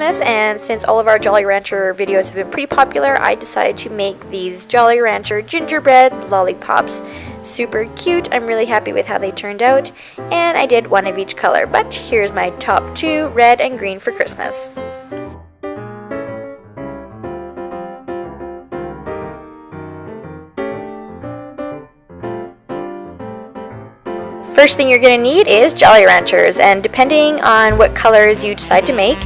Christmas, and since all of our Jolly Rancher videos have been pretty popular, I decided to make these Jolly Rancher gingerbread lollipops. Super cute. I'm really happy with how they turned out, and I did one of each color, but here's my top two, red and green for Christmas. First thing you're going to need is Jolly Ranchers, and depending on what colors you decide to make,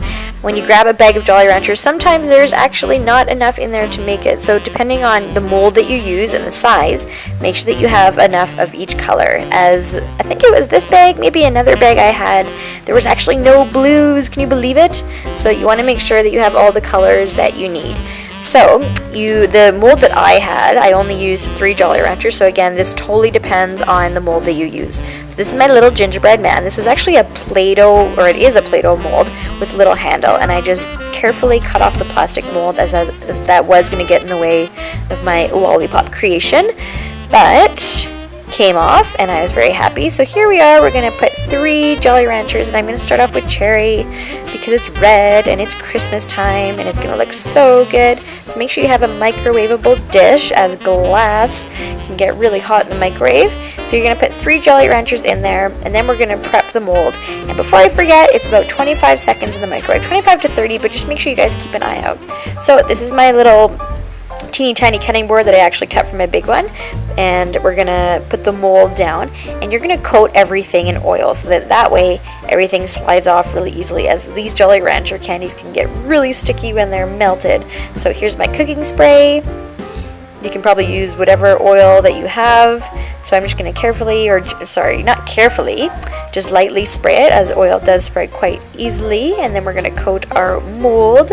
when you grab a bag of Jolly Ranchers, sometimes there's actually not enough in there to make it. So depending on the mold that you use and the size, make sure that you have enough of each color. As I think it was this bag, maybe another bag I had, there was actually no blues. Can you believe it? So you want to make sure that you have all the colors that you need. So the mold that I had, I only used 3 Jolly Ranchers. So again, this totally depends on the mold that you use. So this is my little gingerbread man. This was actually a Play-Doh, or it is a Play-Doh mold with a little handle, and I just carefully cut off the plastic mold as that was going to get in the way of my lollipop creation, but came off and I was very happy. So here we are, we're going to put 3 Jolly Ranchers, and I'm going to start off with cherry because it's red and it's Christmas time and it's going to look so good. So make sure you have a microwavable dish, as glass can get really hot in the microwave. So you're going to put 3 Jolly Ranchers in there, and then we're going to prep the mold. And before I forget, it's about 25 seconds in the microwave, 25 to 30, but just make sure you guys keep an eye out. So this is my little teeny tiny cutting board that I actually cut from a big one, and we're gonna put the mold down, and you're gonna coat everything in oil so that way everything slides off really easily, as these Jolly Rancher candies can get really sticky when they're melted. So here's my cooking spray. You can probably use whatever oil that you have. So I'm just going to carefully, or sorry, not carefully, just lightly spray it, as oil does spread quite easily, and then we're going to coat our mold.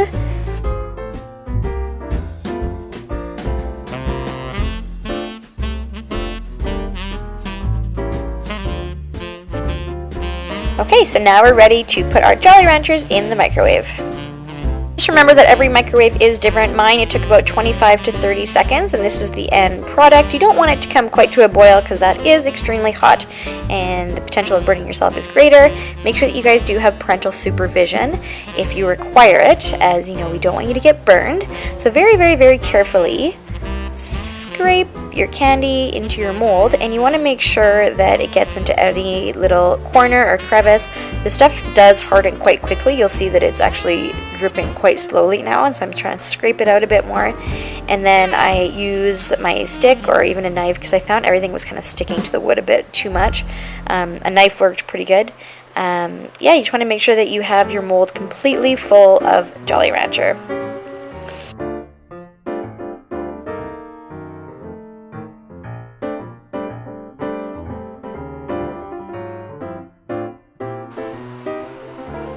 Okay, so now we're ready to put our Jolly Ranchers in the microwave. Just remember that every microwave is different. Mine, it took about 25 to 30 seconds, and this is the end product. You don't want it to come quite to a boil because that is extremely hot and the potential of burning yourself is greater. Make sure that you guys do have parental supervision if you require it, as you know, we don't want you to get burned. So very, very, very carefully scrape your candy into your mold, and you want to make sure that it gets into any little corner or crevice. The stuff does harden quite quickly. You'll see that it's actually dripping quite slowly now, and so I'm trying to scrape it out a bit more. And then I use my stick or even a knife, because I found everything was kind of sticking to the wood a bit too much. A knife worked pretty good. Yeah, you just want to make sure that you have your mold completely full of Jolly Rancher.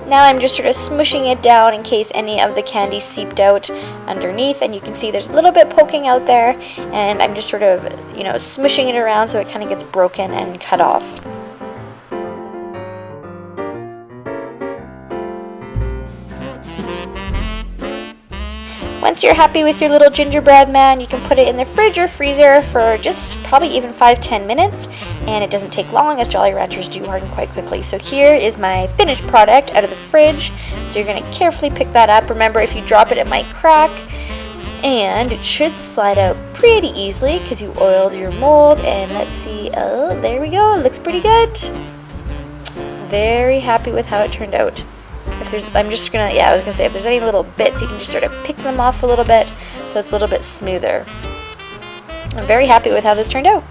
Now I'm just sort of smushing it down in case any of the candy seeped out underneath, and you can see there's a little bit poking out there, and I'm just sort of, you know, smushing it around so it kind of gets broken and cut off. Once you're happy with your little gingerbread man, you can put it in the fridge or freezer for just probably even 5-10 minutes, and it doesn't take long, as Jolly Ranchers do harden quite quickly. So here is my finished product out of the fridge. So you're going to carefully pick that up. Remember, if you drop it, it might crack, and it should slide out pretty easily because you oiled your mold. And let's see, oh, there we go, it looks pretty good. Very happy with how it turned out. If there's, I'm just gonna, yeah, I was gonna say, if there's any little bits, you can just sort of pick them off a little bit so it's a little bit smoother. I'm very happy with how this turned out.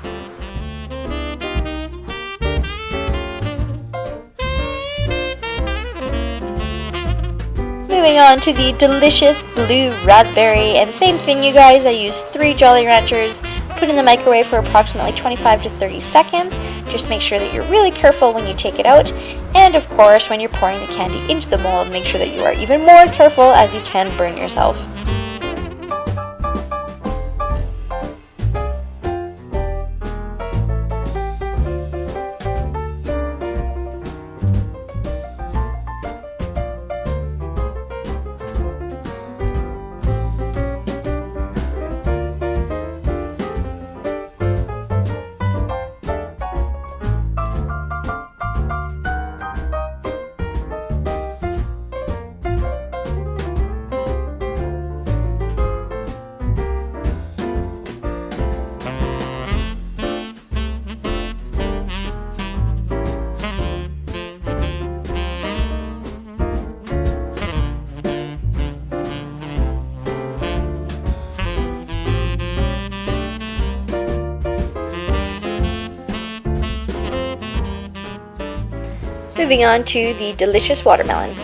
Moving on to the delicious blue raspberry, and same thing, you guys. I used 3 Jolly Ranchers, put in the microwave for approximately 25 to 30 seconds. Just make sure that you're really careful when you take it out, and of course when you're pouring the candy into the mold, make sure that you are even more careful, as you can burn yourself. Moving on to the delicious watermelon.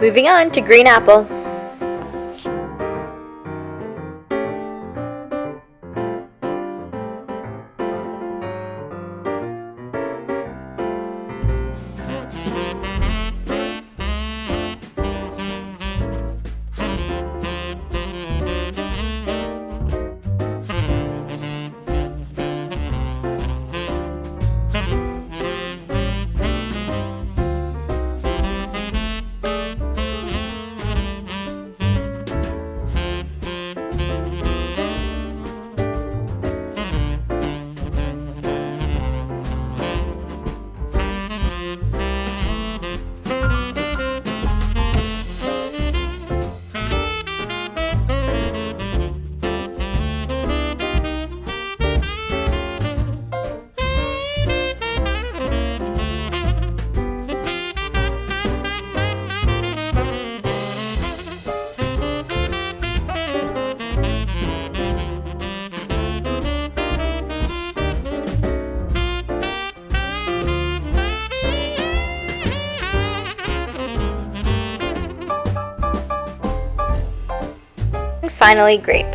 Moving on to green apple. And finally, grape.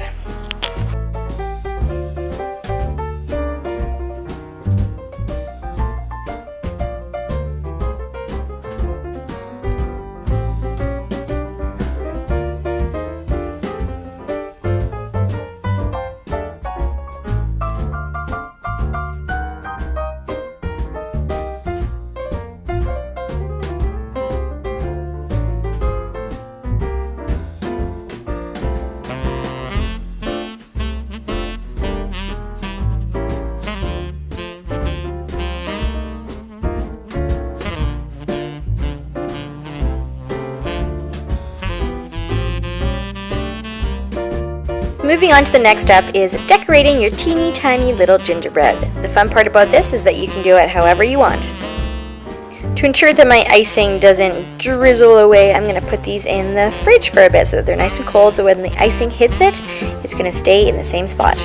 Moving on to the next step is decorating your teeny tiny little gingerbread. The fun part about this is that you can do it however you want. To ensure that my icing doesn't drizzle away, I'm going to put these in the fridge for a bit so that they're nice and cold, so when the icing hits it, it's going to stay in the same spot.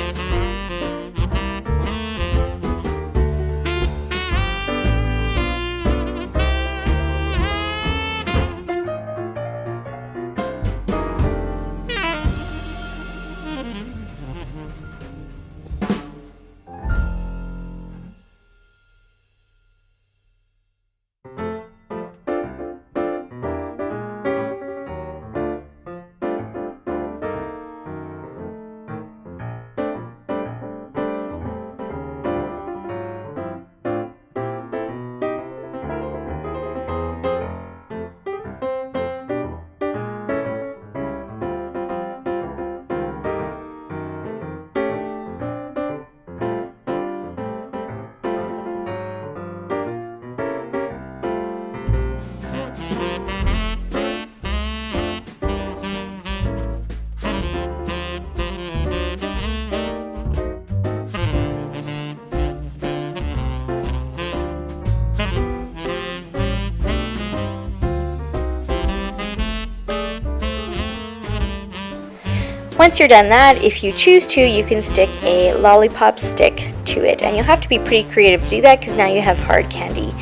Once you're done that, if you choose to, you can stick a lollipop stick to it. And you'll have to be pretty creative to do that because now you have hard candy.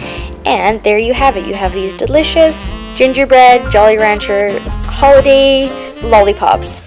And there you have it. You have these delicious gingerbread, Jolly Rancher, holiday lollipops.